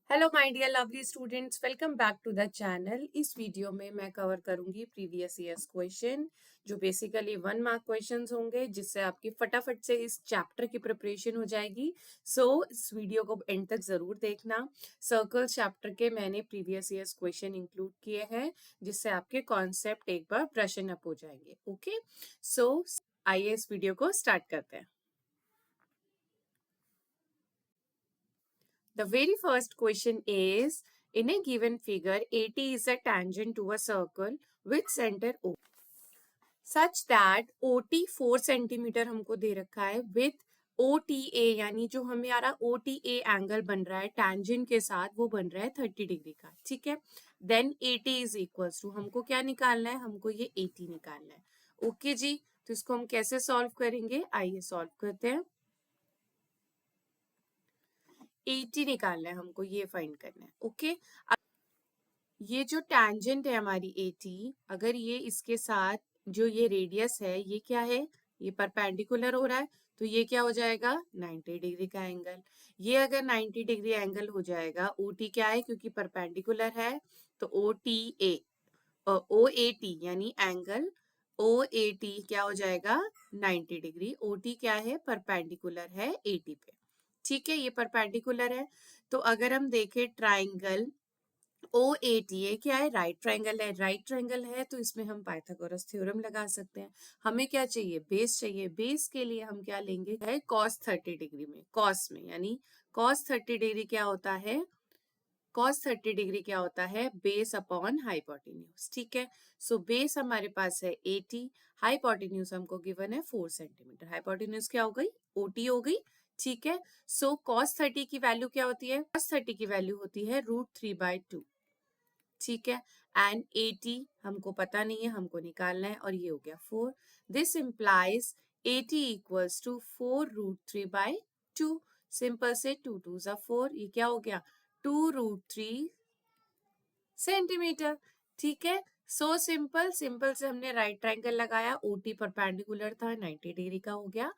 Hello my dear lovely students, welcome back to the channel. इस video में मैं cover करूंगी प्रीवियस ईयर्स क्वेश्चन जो बेसिकली 1 मार्क क्वेश्चंस होंगे, जिससे आपकी फटाफट से इस चैप्टर की प्रिपरेशन हो जाएगी। इस वीडियो को एंड तक जरूर देखना। सर्कल चैप्टर के मैंने प्रीवियस ईयर्स क्वेश्चन इंक्लूड किए हैं, जिससे आपके कॉन्सेप्ट एक बार ब्रशन अप हो जाएंगे। ओके, आइए इस वीडियो को स्टार्ट करते हैं। The very first question is, in a given figure, AT is a tangent to a circle with center O, such that OT 4 centimetre हमको दे रखा है with OTA, यानी जो हमारा OTA एंगल बन रहा है टैंजेंट के साथ, वो बन रहा है 30 डिग्री का। ठीक है, then AT is equals to, हमको क्या निकालना है, हमको ये AT निकालना है। ओके जी, तो इसको हम कैसे सॉल्व करेंगे, आइए सॉल्व करते हैं। 80 निकालना है हमको, ये फाइंड करना है। ओके, ये जो टैंजेंट है हमारी 80, अगर ये इसके साथ जो ये रेडियस है ये क्या है, ये परपेंडिकुलर हो रहा है, तो ये क्या हो जाएगा 90 डिग्री का एंगल। ये अगर 90 डिग्री एंगल हो जाएगा, OT क्या है क्योंकि परपेंडिकुलर है, तो OTA ओ ए टी यानी एंगल OAT क्या हो जाएगा 90 डिग्री। OT क्या है, परपेंडिकुलर है 80 पे। ठीक है, ये परपेंडिकुलर है। तो अगर हम देखें ट्राइंगल OATA क्या है, राइट ट्रायंगल है। राइट ट्रायंगल है तो इसमें हम पाइथागोरस थ्योरम लगा सकते हैं। हमें क्या चाहिए, बेस चाहिए। बेस के लिए हम क्या लेंगे, है cos 30 डिग्री में, cos में, यानी cos 30 डिग्री क्या होता है, cos 30 डिग्री क्या होता है, बेस अपॉन हाइपोटेन्यूज। ठीक है, सो बेस हमारे पास है 80, हाइपोटेन्यूज हमको गिवन है 4 सेंटीमीटर। हाइपोटेन्यूज क्या हो गई, OT हो गई। ठीक है, सो cos 30 की वैल्यू क्या होती है, cos 30 की वैल्यू होती है √3/2। ठीक है, एंड 80 हमको पता नहीं है, हमको निकालना है, और ये हो गया 4। This implies 80 equals to 4√3/2। Simple से 2 2 ज़ा 4, ये क्या हो गया 2√3 सेंटीमीटर। ठीक है, सो सिंपल सिंपल से हमने राइट ट्रायंगल लगाया, OT परपेंडिकुलर था, 90 डिग्री का हो गया।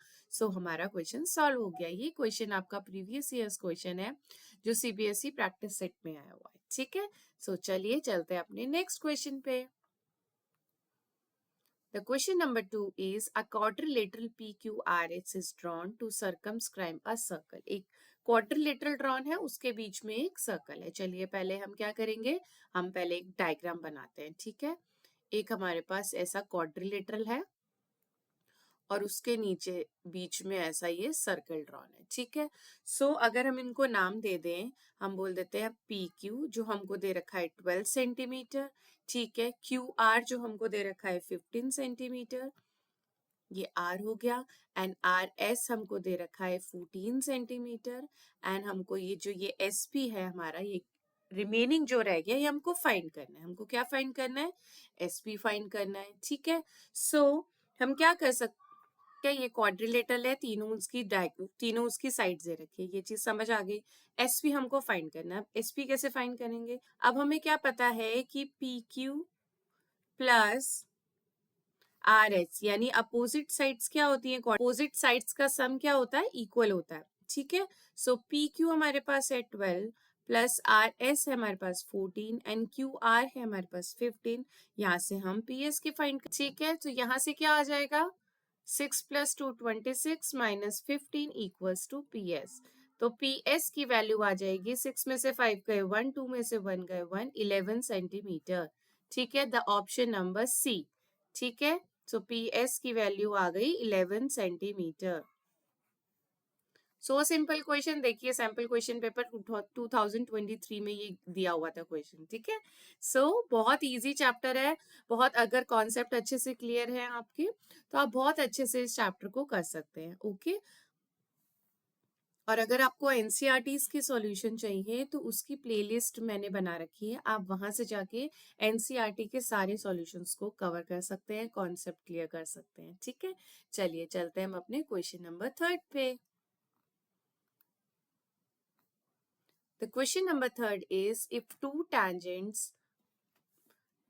हमारा क्वेश्चन सॉल्व हो गया। ये क्वेश्चन आपका प्रीवियस ईयर्स क्वेश्चन है जो CBSE प्रैक्टिस सेट में आया हुआ है। ठीक है, चलिए चलते हैं अपने नेक्स्ट क्वेश्चन पे। The question number 2 is, a quadrilateral PQRS is drawn to circumscribe a circle. एक क्वाड्रिलेटरल ड्रॉन है, उसके बीच में एक सर्कल है। चलिए पहले हम क्या करेंगे, हम पहले एक डायग्राम बनाते हैं। ठीक है, एक हमारे पास ऐसा क्वाड्रिलेटरल है और उसके नीचे बीच में ऐसा ये सर्कल ड्रॉन है। ठीक है, अगर हम इनको नाम दे दें, हम बोल देते हैं PQ जो हमको दे रखा है 12 सेंटीमीटर। ठीक है, QR जो हमको दे रखा है 15 सेंटीमीटर, ये R हो गया, एंड RS हमको दे रखा है 14 सेंटीमीटर, एंड हमको ये SP है हमारा, ये रिमेनिंग जो रह गया, ये हमको फाइंड करना है। हमको क्या फाइंड करना है, SP फाइंड करना है। ठीक है, हम क्या कर सकते, क्या ये क्वाड्रिलेटरल है, तीनों उसकी साइड दे रखी है, ये चीज समझ आ गई। SP हमको फाइंड करना है। SP कैसे फाइंड करेंगे, अब हमें क्या पता है कि PQ प्लस RS यानी अपोजिट साइड्स क्या होती है, अपोजिट साइड्स का सम क्या होता है, इक्वल होता है। ठीक है, PQ हमारे पास है 12 प्लस RS है हमारे पास 14 एंड QR है हमारे पास 15। यहाँ से हम PS की फाइंड, ठीक है, तो यहाँ से क्या आ जाएगा, 6 + 2 26 - 15 इक्वल्स टू PS। तो PS की वैल्यू आ जाएगी, 6 में से 5 गए 1, 2 में से 1 गए 1, 11 सेंटीमीटर। ठीक है, द ऑप्शन नंबर C। ठीक है, PS की वैल्यू आ गई 11 सेंटीमीटर। सिंपल क्वेश्चन, देखिए सैम्पल क्वेश्चन पेपर 2023 में ये दिया हुआ था क्वेश्चन। ठीक है, बहुत इजी चैप्टर है, बहुत, अगर कॉन्सेप्ट अच्छे से क्लियर है आपके, तो आप बहुत अच्छे से इस चैप्टर को कर सकते हैं। ओके, और अगर आपको NCERTs की सॉल्यूशन चाहिए तो उसकी प्लेलिस्ट मैंने बना रखी है, आप वहां से जाके NCERT के सारे सॉल्यूशंस को कवर कर सकते हैं, कॉन्सेप्ट क्लियर कर सकते हैं। ठीक है, चलिए चलते हैं हम अपने क्वेश्चन नंबर 3 पे। The question number 3 is, if two tangents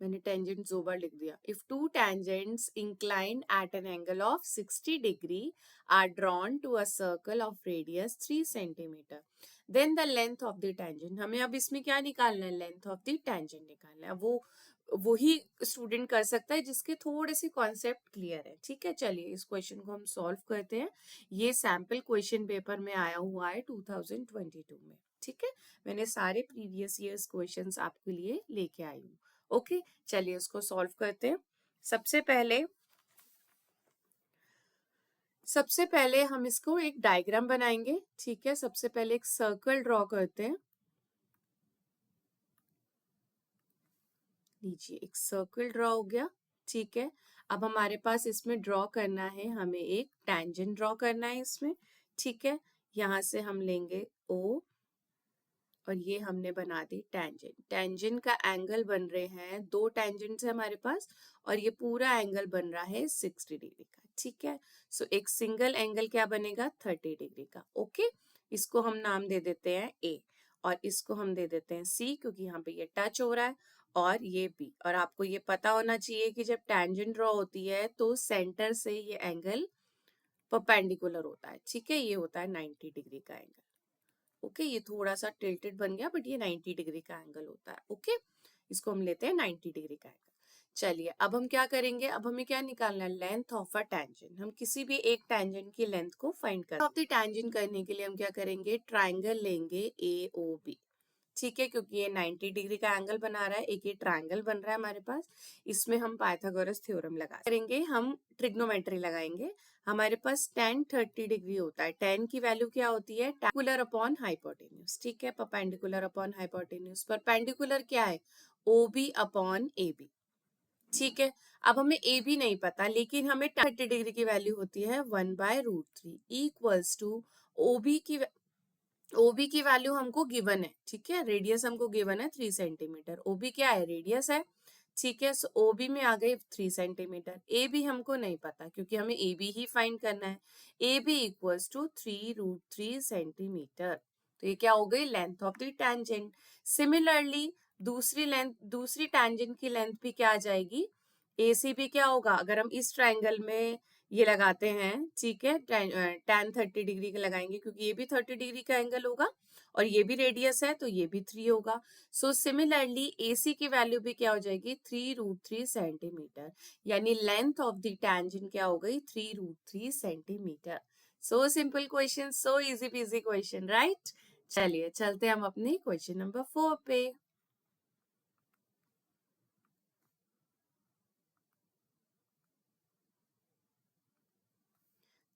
मैंने टेंजेंट दो बार लिख दिया। If two tangents inclined at an angle of 60 degree are drawn to a circle of radius 3 centimetre, then the length of the tangent. हमें अब इसमें क्या निकालना है, लेंथ ऑफ द टेंजेंट निकालना है। वो वही स्टूडेंट कर सकता है जिसके थोड़े से कॉन्सेप्ट क्लियर है। ठीक है, चलिए इस क्वेश्चन को हम सॉल्व करते हैं। ये सैम्पल क्वेश्चन पेपर में आया हुआ है 2022 में। ठीक है, मैंने सारे प्रीवियस ईयर्स क्वेश्चंस आपके लिए लेके आई हूँ। ओके, चलिए इसको सॉल्व करते हैं। सबसे पहले हम इसको एक डायग्राम बनाएंगे। ठीक है, सबसे पहले एक सर्कल ड्रॉ करते हैं। लीजिए, एक सर्कल ड्रॉ हो गया। ठीक है, अब हमारे पास इसमें ड्रॉ करना है, हमें एक टेंजेंट ड्रॉ करना है इसमें। ठीक है, यहाँ से हम लेंगे O और ये हमने बना दी टेंजेंट। टेंजेंट का एंगल बन रहे हैं, दो टेंजेंट्स है हमारे पास और ये पूरा एंगल बन रहा है 60 डिग्री का। ठीक है, सो एक सिंगल एंगल क्या बनेगा, 30 डिग्री का। ओके, इसको हम नाम दे देते हैं A और इसको हम दे देते हैं C, क्योंकि यहाँ पे ये टच हो रहा है, और ये B। और आपको ये पता होना चाहिए कि जब टेंजेंट ड्रॉ होती है तो सेंटर से ये एंगल परपेंडिकुलर होता है। ठीक है, ये होता है 90 डिग्री का एंगल। ओके, ये थोड़ा सा टिल्टेड बन गया, बट ये 90 डिग्री का एंगल होता है। ओके, इसको हम लेते हैं 90 डिग्री का एंगल। चलिए, अब हम क्या करेंगे, अब हमें क्या निकालना है, लेंथ ऑफ अ टेंजेंट। हम किसी भी एक टेंजेंट की लेंथ को फाइंड कर ऑफ द टेंजेंट करने के लिए हम क्या करेंगे, ट्राइंगल लेंगे AOB। ठीक है, क्योंकि ये 90 डिग्री का एंगल बना रहा है, एक ये ट्रायंगल बन रहा है हमारे पास। इसमें हम पाइथागोरस थ्योरम लगा करेंगे, हम ट्रिग्नोमेट्री लगाएंगे। हमारे पास tan 30 डिग्री होता है। tan की वैल्यू क्या होती है, परपेंडिकुलर अपॉन हाइपोटेन्यूज। ठीक है, परपेंडिकुलर अपॉन हाइपोटेन्यूज। परपेंडिकुलर क्या है, OB अपॉन AB। ठीक है, अब हमें AB नहीं पता, लेकिन हमें 30 डिग्री की वैल्यू होती है 1/√3 इक्वल्स टू OB की वैल्यू हमको गिवन है। ठीक है, रेडियस हमको गिवन है 3 सेंटीमीटर। OB क्या है, रेडियस है। ठीक है, सो OB में आ गई 3 सेंटीमीटर। AB हमको नहीं पता, क्योंकि हमें AB ही फाइंड करना है। AB equals to 3√3 centimetre. तो ये क्या हो गई, length of the tangent. Similarly दूसरी टेंजेंट की लेंथ भी क्या आ जाएगी, AC भी क्या होगा, अगर हम इस ट्राइंगल में ये लगाते हैं। ठीक है, tan 30 डिग्री का लगाएंगे, क्योंकि ये भी 30 डिग्री का एंगल होगा और ये भी रेडियस है, तो ये भी 3 होगा। सो सिमिलरली AC की वैल्यू भी क्या हो जाएगी, 3√3 सेंटीमीटर। यानी लेंथ ऑफ द टेंजेंट क्या हो गई, 3√3 centimetre. So simple question, so easy PG question, right. चलिए चलते हम अपने क्वेश्चन नंबर 4 पे।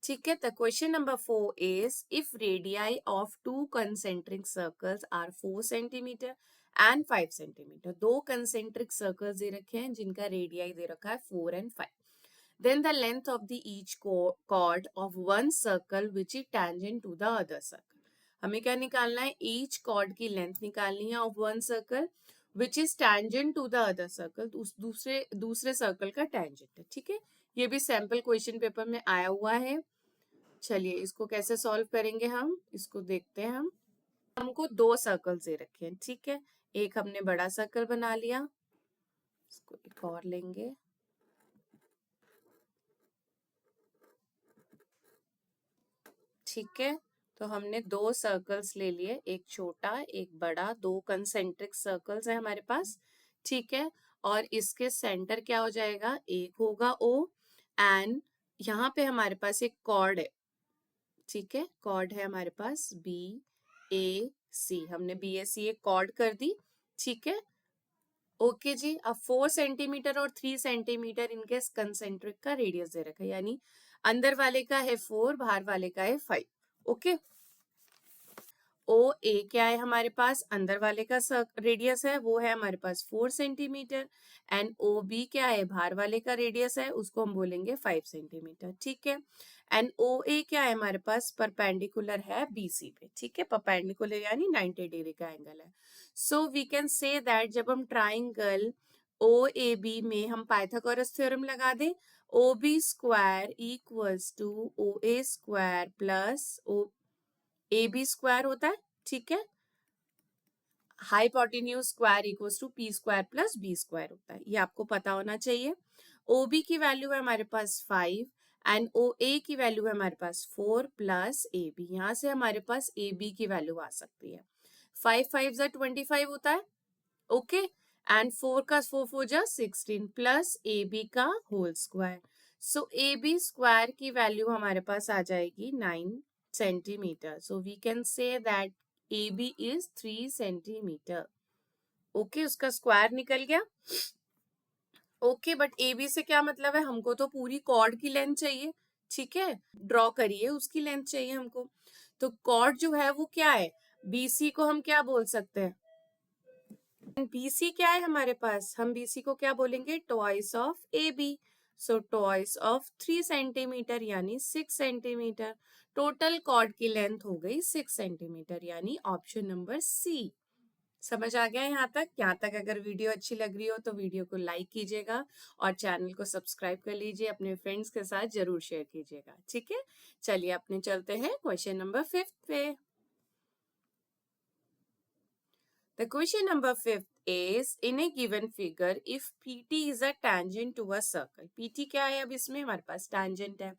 ठीक है, the question number 4 is, if radii of two concentric circles are 4 centimeter and 5 centimeter, दो concentric circles दे रखे हैं जिनका radii दे रखा है 4 and 5, then the length of the each chord of one circle which is tangent to the other circle। हमें क्या निकालना है, each chord की length निकालनी है of one circle which is tangent to the other circle, दूसरे circle का tangent है। ठीक है, ये भी सैम्पल क्वेश्चन पेपर में आया हुआ है। चलिए इसको कैसे सॉल्व करेंगे, हम इसको देखते हैं। हमको दो सर्कल्स दे रखे हैं। ठीक है, एक हमने बड़ा सर्कल बना लिया, इसको एक और लेंगे। ठीक है, तो हमने दो सर्कल्स ले लिए, एक छोटा एक बड़ा, दो कंसेंट्रिक सर्कल्स है हमारे पास। ठीक है, और इसके सेंटर क्या हो जाएगा, एक होगा O, एंड यहाँ पे हमारे पास एक कॉर्ड है। ठीक है, कॉर्ड है हमारे पास BAC, हमने BAC एक कॉर्ड कर दी। ठीक है, ओके जी। अब 4 सेंटीमीटर और 3 सेंटीमीटर इनके कंसेंट्रिक का रेडियस दे रखा है, यानी अंदर वाले का है 4, बाहर वाले का है 5। ओके, OA क्या है हमारे पास, अंदर वाले का रेडियस है, वो है हमारे पास 4 सेंटीमीटर। एंड OB क्या है, बाहर वाले का रेडियस है, उसको हम बोलेंगे 5 सेंटीमीटर। ठीक है, एंड OA क्या है हमारे पास, परपेंडिकुलर है BC पे। ठीक है, परपेंडिकुलर यानी 90 डिग्री का एंगल है। So we can say that जब हम ट्राइंगल OAB में हम पाइथागोरस थ्योरम लगा दें, OB square equals to OA square plus AB square होता है। ठीक है, hypotenuse square equals to P square plus B square होता है, ये आपको पता होना चाहिए। ओ बी की वैल्यू है हमारे पास 5 एंड ओ ए की वैल्यू है हमारे पास 4 प्लस ए बी। यहाँ से हमारे पास ए बी की वैल्यू आ सकती है। 5 5 जा 25 होता है, ओके, एंड 4 का 4 4 जा 16 प्लस ए बी का whole square. So A B square की वैल्यू हमारे पास आ जाएगी 9 centimetre. So we can say that A B is 3 centimetre. Okay, उसका स्क्वायर निकल गया। ओके, बट ए बी से क्या मतलब है, हमको तो पूरी कॉर्ड की लेंथ चाहिए, ठीक है, ड्रॉ करिए, उसकी लेंथ चाहिए हमको। तो कॉर्ड जो है वो क्या है, बीसी को हम क्या बोल सकते हैं, बीसी क्या है हमारे पास, हम बीसी को क्या बोलेंगे, twice of A B. So twice of 3 centimetre यानी 6 सेंटीमीटर। टोटल कॉर्ड की लेंथ हो गई 6 सेंटीमीटर, यानी ऑप्शन नंबर सी। समझ आ गया यहाँ तक? यहाँ तक अगर वीडियो अच्छी लग रही हो तो वीडियो को लाइक कीजिएगा और चैनल को सब्सक्राइब कर लीजिए, अपने फ्रेंड्स के साथ जरूर शेयर कीजिएगा, ठीक है। चलिए अपने चलते हैं क्वेश्चन नंबर 5 पे। The question number 5 is in a given figure if PT is a tangent to a circle. PT क्या है, अब इसमें हमारे पास tangent है।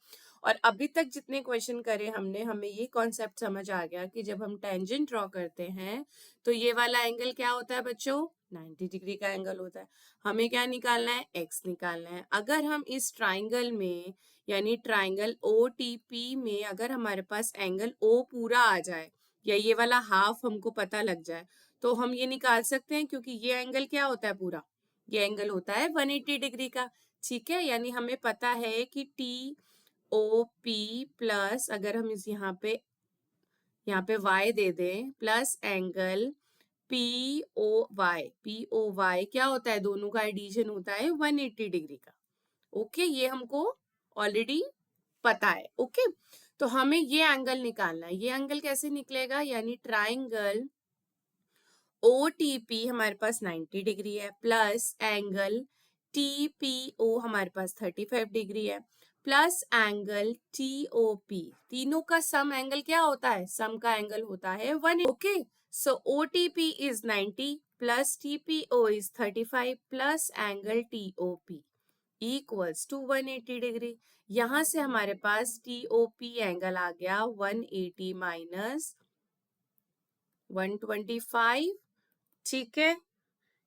और अभी तक जितने क्वेश्चन करे हमने, हमें ये कॉन्सेप्ट समझ आ गया कि जब हम टेंजेंट ड्रॉ करते हैं तो ये वाला एंगल क्या होता है बच्चों, 90 डिग्री का एंगल होता है। हमें क्या निकालना है, एक्स निकालना है। अगर हम इस ट्राइंगल में यानी ट्राइंगल ओ टी पी में अगर हमारे पास एंगल ओ पूरा आ जाए या ये वाला हाफ हमको पता लग जाए तो हम ये निकाल सकते हैं, क्योंकि ये एंगल क्या होता है पूरा, ये एंगल होता है 180 डिग्री का, ठीक है। यानी हमें पता है कि टी ओ पी प्लस अगर हम इस यहाँ पे y दे दें plus angle P O Y क्या होता है, दोनों का एडिशन होता है 180 डिग्री का। ओके, ये हमको ऑलरेडी पता है। ओके, तो हमें ये एंगल निकालना है। ये एंगल कैसे निकलेगा, यानी ट्राइंगल ओ टी पी हमारे पास 90 डिग्री है plus angle T P O हमारे पास 35 डिग्री है plus angle T O P, तीनों का सम एंगल क्या होता है, सम का एंगल होता है 1। Okay, so O T P is 90 plus T P O is 35 plus angle T O P equals to 180 degree. यहां से हमारे पास टी ओ पी एंगल आ गया 180 माइनस 125, ठीक है।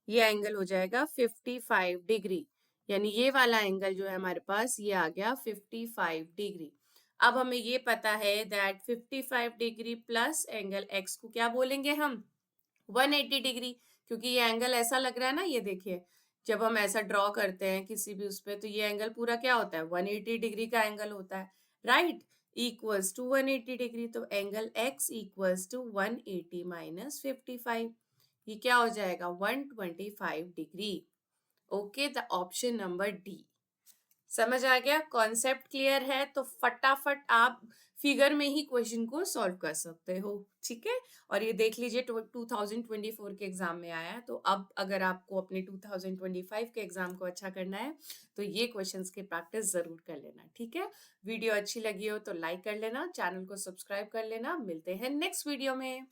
ये एंगल हो जाएगा 55 डिग्री, यानी ये वाला एंगल जो है हमारे पास ये आ गया 55 डिग्री। अब हमें ये पता है that 55 degree plus angle x को क्या बोलेंगे हम, 180 डिग्री, क्योंकि ये एंगल ऐसा लग रहा है ना, ये देखिए जब हम ऐसा ड्रॉ करते हैं किसी भी उस पे तो ये एंगल पूरा क्या होता है, 180 डिग्री का एंगल होता है, राइट, इक्वल्स टू 180 डिग्री। तो angle X equals to 180 minus 55, ये क्या हो जाएगा 125 degree. Okay, the option number D. समझ आ गया, कॉन्सेप्ट क्लियर है, तो फटाफट आप फिगर में ही क्वेश्चन को सॉल्व कर सकते हो, ठीक है। और ये देख लीजिए 2024 के एग्जाम में आया है, तो अब अगर आपको अपने 2025 के एग्जाम को अच्छा करना है तो ये क्वेश्चंस की प्रैक्टिस जरूर कर लेना, ठीक है। वीडियो अच्छी लगी हो तो लाइक कर लेना, चैनल को सब्सक्राइब कर लेना। मिलते हैं नेक्स्ट वीडियो में।